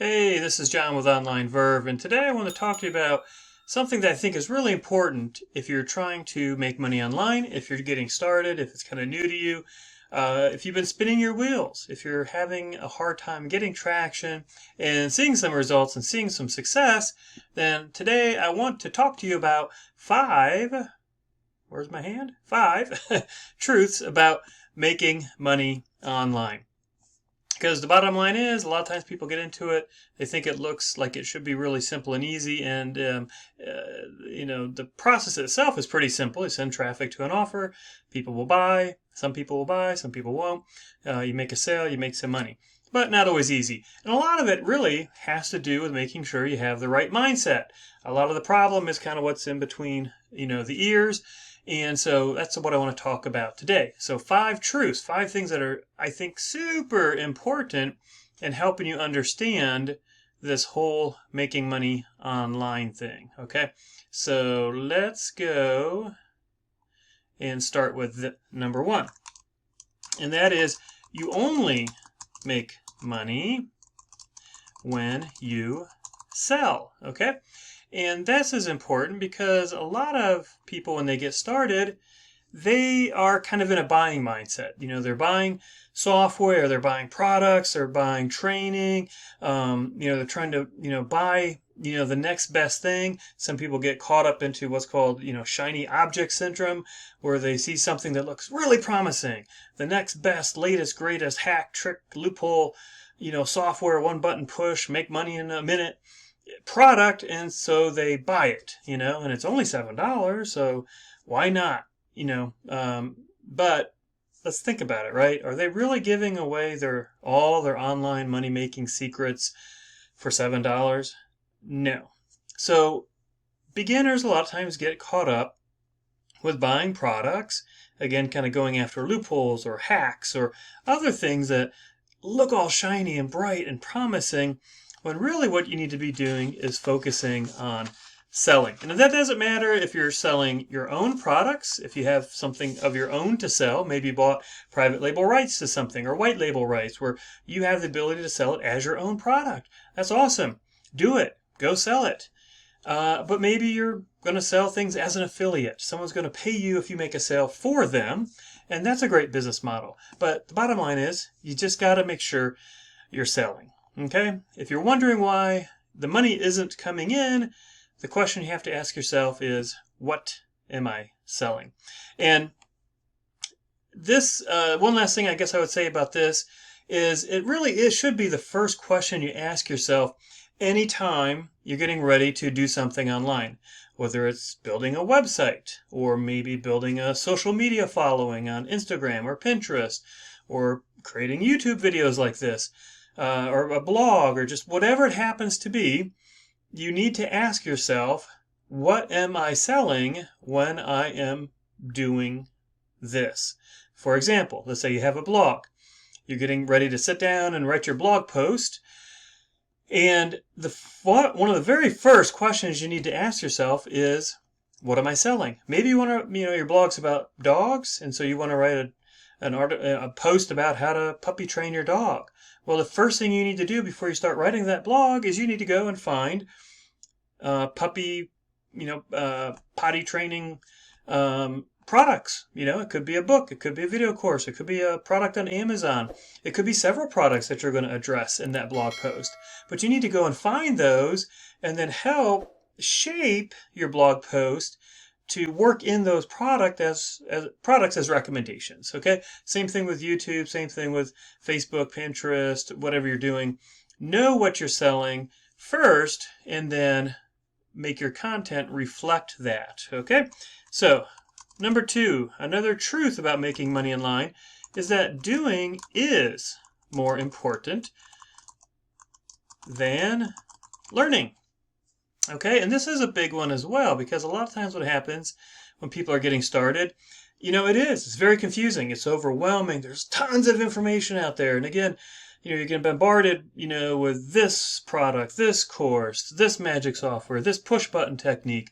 Hey, this is John with Online Verve, and today I want to talk to you about something that I think is really important if you're trying to make money online, if you're getting started, if it's kind of new to you, if you've been spinning your wheels, if you're having a hard time getting traction and seeing some results and seeing some success, then today I want to talk to you about where's my hand? Five truths about making money online. Because the bottom line is, a lot of times people get into it, they think it looks like it should be really simple and easy, and the process itself is pretty simple. You send traffic to an offer, people will buy, some people will buy, some people won't. You make a sale, you make some money. But not always easy. And a lot of it really has to do with making sure you have the right mindset. A lot of the problem is kind of what's in between, the ears. And so that's what I want to talk about today. So 5 truths, 5 things that are, I think, super important in helping you understand this whole making money online thing. Okay, so let's go and start with number 1. And that is, you only make money when you sell. Okay. And this is important because a lot of people, when they get started, they are kind of in a buying mindset. They're buying software, they're buying products, they're buying training. They're trying to, buy, the next best thing. Some people get caught up into what's called, shiny object syndrome, where they see something that looks really promising. The next best, latest, greatest hack, trick, loophole, software, one button push, make money in a minute product, and so they buy it, and it's only $7, so why not, but let's think about it, right? Are they really giving away all their online money-making secrets for $7? No. So beginners a lot of times get caught up with buying products, again, kind of going after loopholes or hacks or other things that look all shiny and bright and promising, when really what you need to be doing is focusing on selling. And that doesn't matter if you're selling your own products, if you have something of your own to sell, maybe you bought private label rights to something or white label rights where you have the ability to sell it as your own product. That's awesome. Do it. Go sell it. But maybe you're going to sell things as an affiliate. Someone's going to pay you if you make a sale for them, and that's a great business model. But the bottom line is, you just got to make sure you're selling. Okay? If you're wondering why the money isn't coming in, the question you have to ask yourself is, what am I selling? And this, one last thing I guess I would say about this is it should be the first question you ask yourself anytime you're getting ready to do something online. Whether it's building a website, or maybe building a social media following on Instagram or Pinterest, or creating YouTube videos like this, or a blog, or just whatever it happens to be, you need to ask yourself, what am I selling when I am doing this? For example, let's say you have a blog. You're getting ready to sit down and write your blog post, and one of the very first questions you need to ask yourself is, what am I selling? Maybe you want to, your blog's about dogs, and so you want to write a post about how to puppy train your dog. Well, the first thing you need to do before you start writing that blog is you need to go and find puppy, potty training products. It could be a book, it could be a video course, it could be a product on Amazon, it could be several products that you're going to address in that blog post. But you need to go and find those and then help shape your blog post to work in those products as recommendations. Okay, same thing with YouTube, same thing with Facebook, Pinterest, whatever you're doing. Know what you're selling first, and then make your content reflect that. Okay, so number 2, another truth about making money online is that doing is more important than learning. Okay, and this is a big one as well, because a lot of times what happens when people are getting started, it's very confusing. It's overwhelming. There's tons of information out there. And again, you're getting bombarded, with this product, this course, this magic software, this push button technique,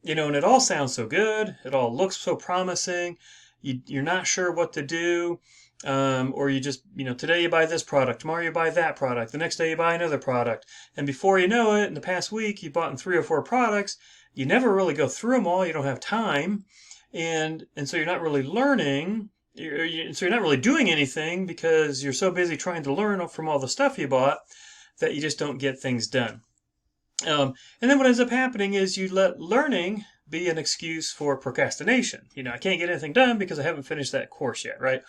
and it all sounds so good. It all looks so promising. You're not sure what to do. Or you just, today you buy this product, tomorrow you buy that product, the next day you buy another product. And before you know it, in the past week, you bought 3 or 4 products. You never really go through them all. You don't have time. And so you're not really learning. So you're not really doing anything because you're so busy trying to learn from all the stuff you bought that you just don't get things done. And then what ends up happening is you let learning be an excuse for procrastination. I can't get anything done because I haven't finished that course yet, right?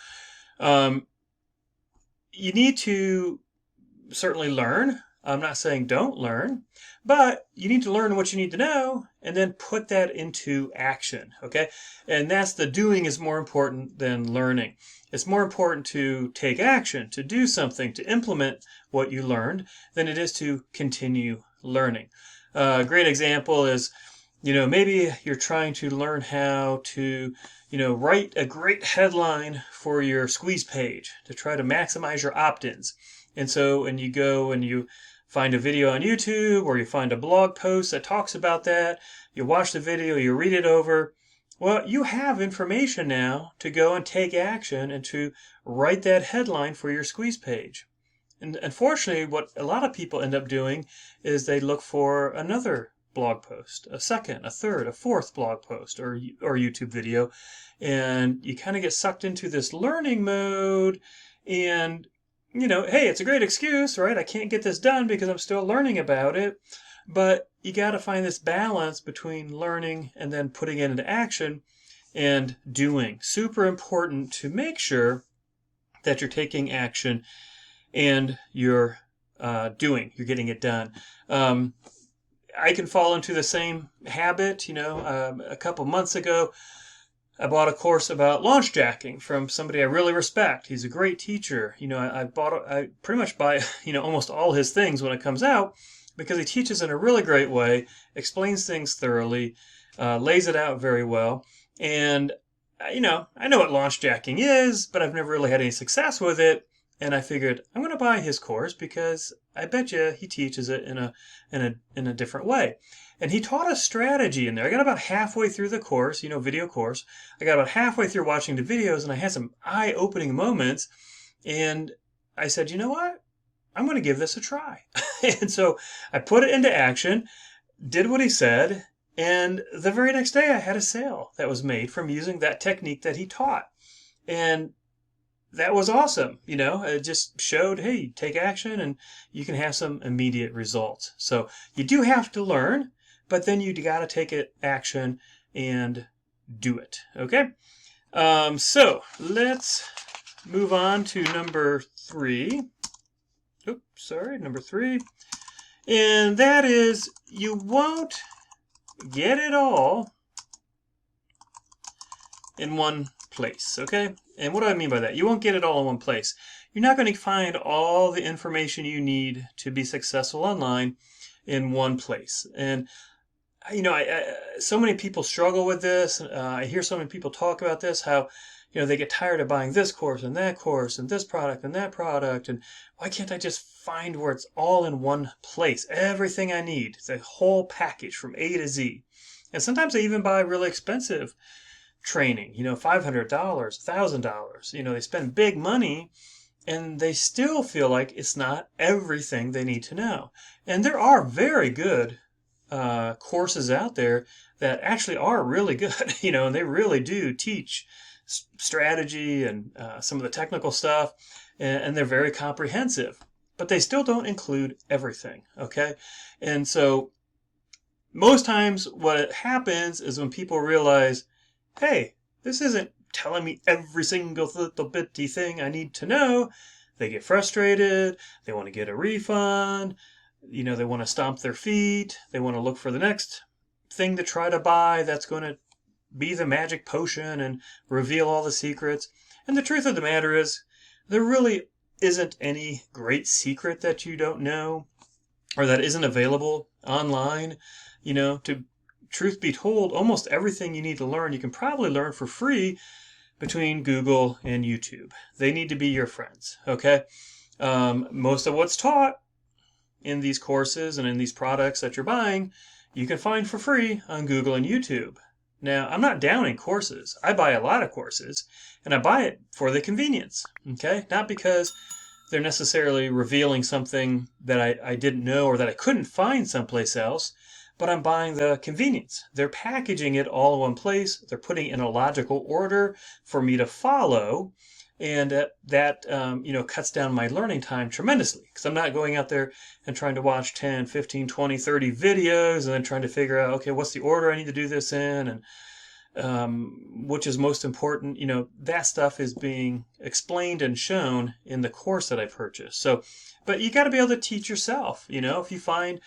You need to certainly learn. I'm not saying don't learn, but you need to learn what you need to know and then put that into action, okay? And that's the doing is more important than learning. It's more important to take action, to do something, to implement what you learned than it is to continue learning. A great example is, maybe you're trying to learn how to, write a great headline for your squeeze page to try to maximize your opt-ins. And you go and you find a video on YouTube or you find a blog post that talks about that. You watch the video, you read it over. Well, you have information now to go and take action and to write that headline for your squeeze page. And unfortunately, what a lot of people end up doing is they look for another blog post, a second, a third, a fourth blog post or YouTube video, and you kind of get sucked into this learning mode. And hey, it's a great excuse, right? I can't get this done because I'm still learning about it. But you got to find this balance between learning and then putting it into action and doing. Super important to make sure that you're taking action and you're doing, you're getting it done. I can fall into the same habit. A couple months ago, I bought a course about launch jacking from somebody I really respect. He's a great teacher. I pretty much buy, almost all his things when it comes out because he teaches in a really great way, explains things thoroughly, lays it out very well. And, I know what launch jacking is, but I've never really had any success with it. And I figured I'm going to buy his course because I bet you he teaches it in a different way. And he taught a strategy in there. I got about halfway through the course, video course. I got about halfway through watching the videos and I had some eye-opening moments. And I said, you know what? I'm going to give this a try. And so I put it into action, did what he said, and the very next day I had a sale that was made from using that technique that he taught. And that was awesome. It just showed, hey, take action and you can have some immediate results. So you do have to learn, but then you got to take action and do it. Okay. So let's move on to number 3. Oops, sorry, number 3. And that is you won't get it all in one place, okay? And what do I mean by that? You won't get it all in one place. You're not going to find all the information you need to be successful online in one place. And so many people struggle with this. I hear so many people talk about this, how they get tired of buying this course and that course and this product and that product. And why can't I just find where it's all in one place? Everything I need. It's a whole package from A to Z. And sometimes I even buy really expensive training, $500, $1,000. They spend big money and they still feel like it's not everything they need to know. And there are very good courses out there that actually are really good, and they really do teach strategy and some of the technical stuff, and they're very comprehensive, but they still don't include everything, okay? And so most times what happens is when people realize, hey, this isn't telling me every single little bitty thing I need to know, they get frustrated, they want to get a refund, they want to stomp their feet, they want to look for the next thing to try to buy that's going to be the magic potion and reveal all the secrets. And the truth of the matter is, there really isn't any great secret that you don't know or that isn't available online. To truth be told, almost everything you need to learn, you can probably learn for free between Google and YouTube. They need to be your friends, okay? Most of what's taught in these courses and in these products that you're buying, you can find for free on Google and YouTube. Now, I'm not downing courses. I buy a lot of courses, and I buy it for the convenience, okay? Not because they're necessarily revealing something that I didn't know or that I couldn't find someplace else, but I'm buying the convenience. They're packaging it all in one place. They're putting it in a logical order for me to follow, and that cuts down my learning time tremendously because I'm not going out there and trying to watch 10, 15, 20, 30 videos and then trying to figure out, okay, what's the order I need to do this in, and which is most important. That stuff is being explained and shown in the course that I purchased. So, but you got to be able to teach yourself. If you find,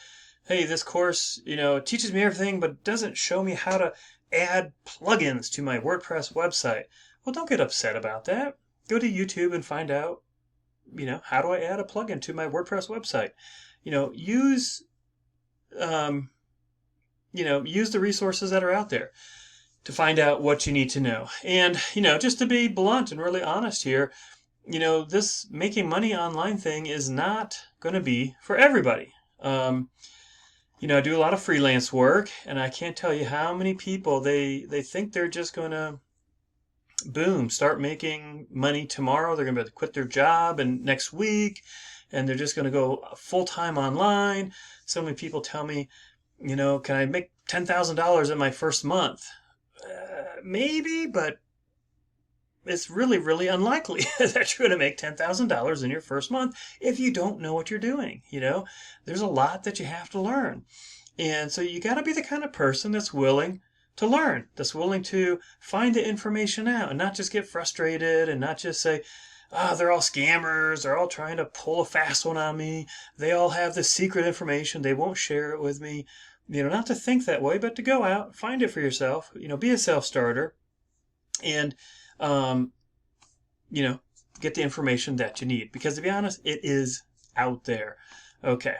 hey, this course, teaches me everything, but doesn't show me how to add plugins to my WordPress website. Well, don't get upset about that. Go to YouTube and find out, how do I add a plugin to my WordPress website? Use, use the resources that are out there to find out what you need to know. And, just to be blunt and really honest here, this making money online thing is not going to be for everybody. I do a lot of freelance work, and I can't tell you how many people they think they're just going to boom, start making money tomorrow. They're going to be able to quit their job and next week, and they're just going to go full-time online. So many people tell me, can I make $10,000 in my first month? Maybe, but it's really, really unlikely that you're going to make $10,000 in your first month if you don't know what you're doing. There's a lot that you have to learn. And so you got to be the kind of person that's willing to learn, that's willing to find the information out and not just get frustrated and not just say, they're all scammers. They're all trying to pull a fast one on me. They all have this secret information. They won't share it with me. Not to think that way, but to go out, find it for yourself, be a self-starter and, get the information that you need. Because to be honest, it is out there. Okay.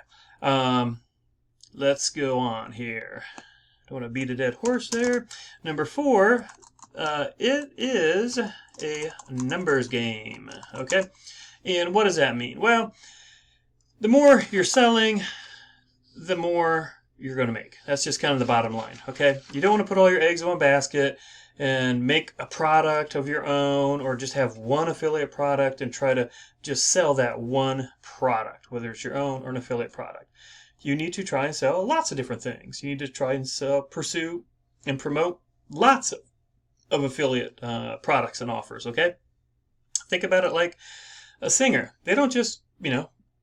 Let's go on here. Don't want to beat a dead horse there. Number 4, it is a numbers game. Okay. And what does that mean? Well, the more you're selling, the more you're going to make. That's just kind of the bottom line. Okay. You don't want to put all your eggs in one basket and make a product of your own or just have one affiliate product and try to just sell that one product, whether it's your own or an affiliate product. You need to try and sell lots of different things. You need to try and pursue and promote lots of affiliate products and offers, okay? Think about it like a singer. They don't just,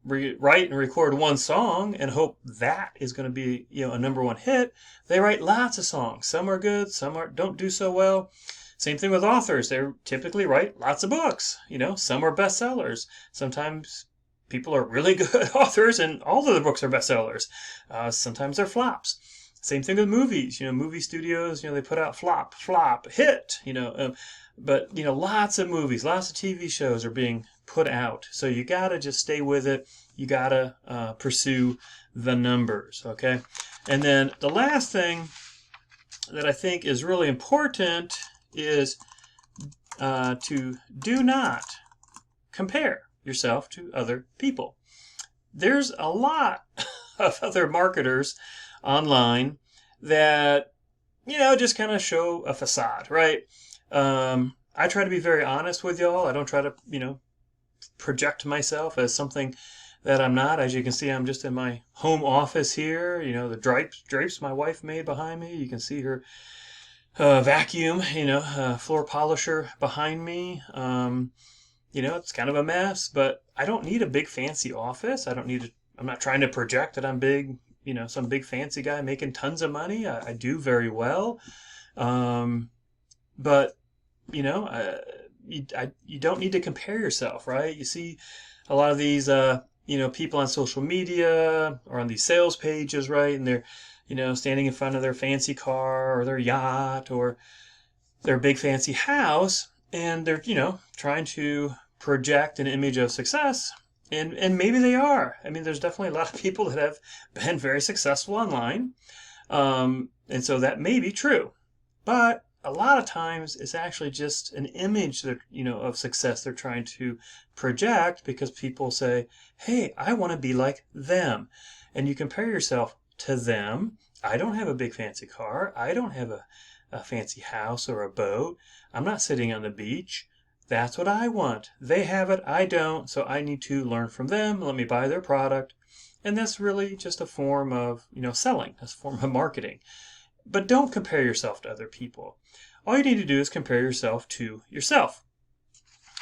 write and record one song and hope that is going to be, a number one hit. They write lots of songs. Some are good, some don't do so well. Same thing with authors. They typically write lots of books. Some are bestsellers. Sometimes people are really good authors and all of their books are bestsellers. Sometimes they're flops. Same thing with movies. Movie studios, they put out flop, hit, but, lots of movies, lots of TV shows are being put out. So you got to just stay with it. You got to pursue the numbers, okay? And then the last thing that I think is really important is to do not compare yourself to other people. There's a lot of other marketers online that, just kind of show a facade, right? I try to be very honest with y'all. I don't try to, project myself as something that I'm not. As you can see, I'm just in my home office here. The drapes my wife made behind me. You can see her vacuum, floor polisher behind me. It's kind of a mess, but I don't need a big fancy office. I'm not trying to project that I'm big, some big fancy guy making tons of money. I do very well. But, you don't need to compare yourself, right? You see a lot of these, people on social media or on these sales pages, right? And they're, standing in front of their fancy car or their yacht or their big fancy house. And they're, trying to project an image of success. And maybe they are. I mean, there's definitely a lot of people that have been very successful online. And so that may be true. But a lot of times it's actually just an image that, of success they're trying to project because people say, hey, I want to be like them. And you compare yourself to them. I don't have a big fancy car. I don't have a fancy house or a boat. I'm not sitting on the beach. That's what I want. They have it, I don't, so I need to learn from them. Let me buy their product. And that's really just a form of, selling. That's a form of marketing. But don't compare yourself to other people. All you need to do is compare yourself to yourself.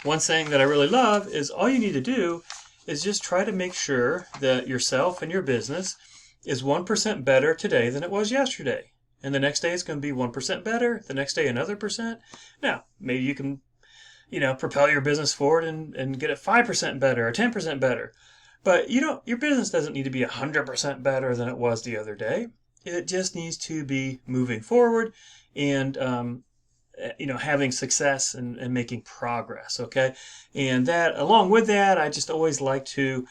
One saying that I really love is all you need to do is just try to make sure that yourself and your business is 1% better today than it was yesterday. And the next day it's going to be 1% better. The next day another percent. Now, maybe you can, propel your business forward and get it 5% better or 10% better. But your business doesn't need to be 100% better than it was the other day. It just needs to be moving forward and having success and making progress. Okay, and that along with that, I just always like to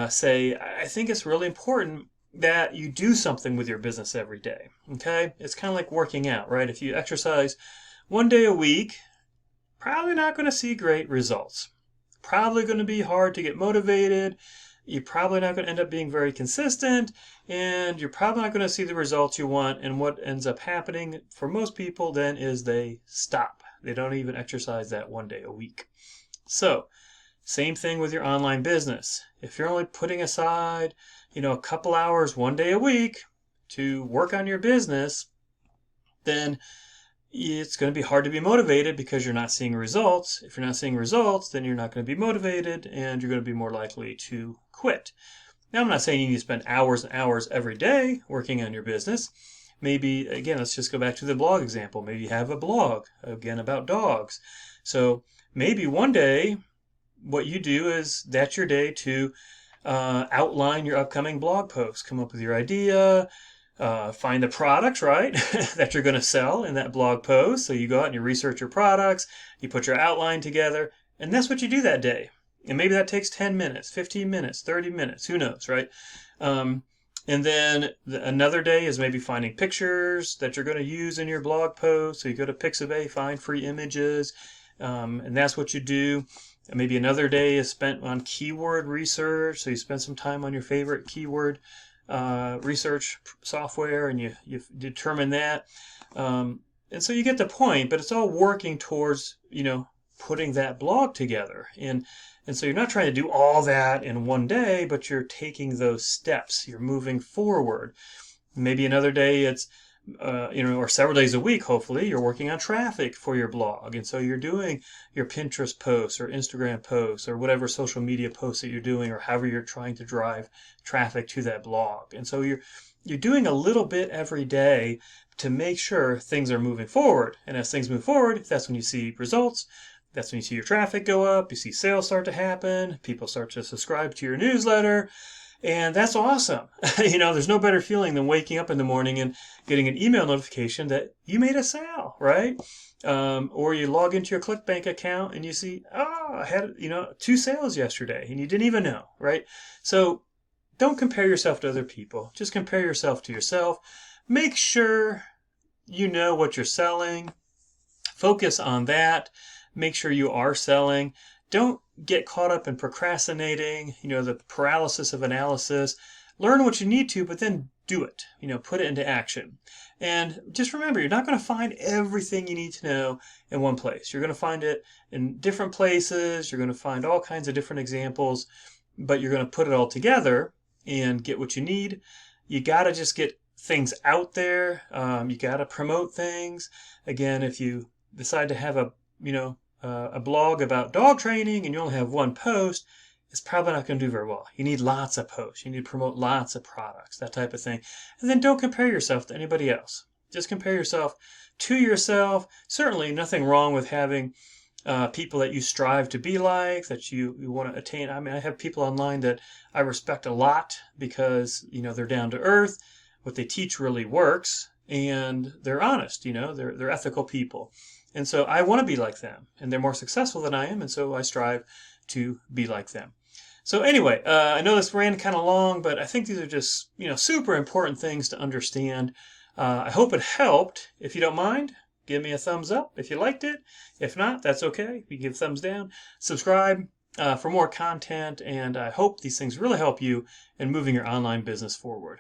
say I think it's really important that you do something with your business every day. Okay, it's kind of like working out, right? If you exercise one day a week, probably not going to see great results. Probably going to be hard to get motivated. You're probably not going to end up being very consistent, and you're probably not going to see the results you want. And what ends up happening for most people then is they stop. They don't even exercise that one day a week. So, same thing with your online business. If you're only putting aside, a couple hours one day a week to work on your business, then it's going to be hard to be motivated because you're not seeing results. If you're not seeing results, then you're not going to be motivated and you're going to be more likely to quit. Now, I'm not saying you need to spend hours and hours every day working on your business. Maybe, again, let's just go back to the blog example. Maybe you have a blog, again, about dogs. So maybe one day what you do is that's your day to outline your upcoming blog post, come up with your idea, find the products, right, that you're going to sell in that blog post. So you go out and you research your products, you put your outline together, and that's what you do that day. And maybe that takes 10 minutes, 15 minutes, 30 minutes, who knows, right? And then another day is maybe finding pictures that you're going to use in your blog post. So you go to Pixabay, find free images, and that's what you do. And maybe another day is spent on keyword research. So you spend some time on your favorite keyword research software and you determine that. And so you get the point, but it's all working towards, putting that blog together. And so you're not trying to do all that in one day, but you're taking those steps. You're moving forward. Maybe another day it's, or several days a week, hopefully, you're working on traffic for your blog. And so you're doing your Pinterest posts or Instagram posts or whatever social media posts that you're doing or however you're trying to drive traffic to that blog. And so you're doing a little bit every day to make sure things are moving forward. And as things move forward, that's when you see results. That's when you see your traffic go up. You see sales start to happen. People start to subscribe to your newsletter. And that's awesome. There's no better feeling than waking up in the morning and getting an email notification that you made a sale, right? Or you log into your ClickBank account and you see, I had, 2 sales yesterday and you didn't even know, right? So don't compare yourself to other people. Just compare yourself to yourself. Make sure you know what you're selling. Focus on that. Make sure you are selling. Don't get caught up in procrastinating, the paralysis of analysis. Learn what you need to, but then do it, put it into action. And just remember, you're not going to find everything you need to know in one place. You're going to find it in different places. You're going to find all kinds of different examples, but you're going to put it all together and get what you need. You got to just get things out there. You got to promote things. Again, if you decide to have a blog about dog training and you only have one post, it's probably not going to do very well. You need lots of posts. You need to promote lots of products, that type of thing. And then don't compare yourself to anybody else. Just compare yourself to yourself. Certainly nothing wrong with having people that you strive to be like, that you want to attain. I mean, I have people online that I respect a lot because, they're down to earth. What they teach really works and they're honest, they're ethical people. And so I want to be like them, and they're more successful than I am, and so I strive to be like them. So anyway, I know this ran kind of long, but I think these are just, super important things to understand. I hope it helped. If you don't mind, give me a thumbs up if you liked it. If not, that's okay. You give thumbs down. Subscribe for more content, and I hope these things really help you in moving your online business forward.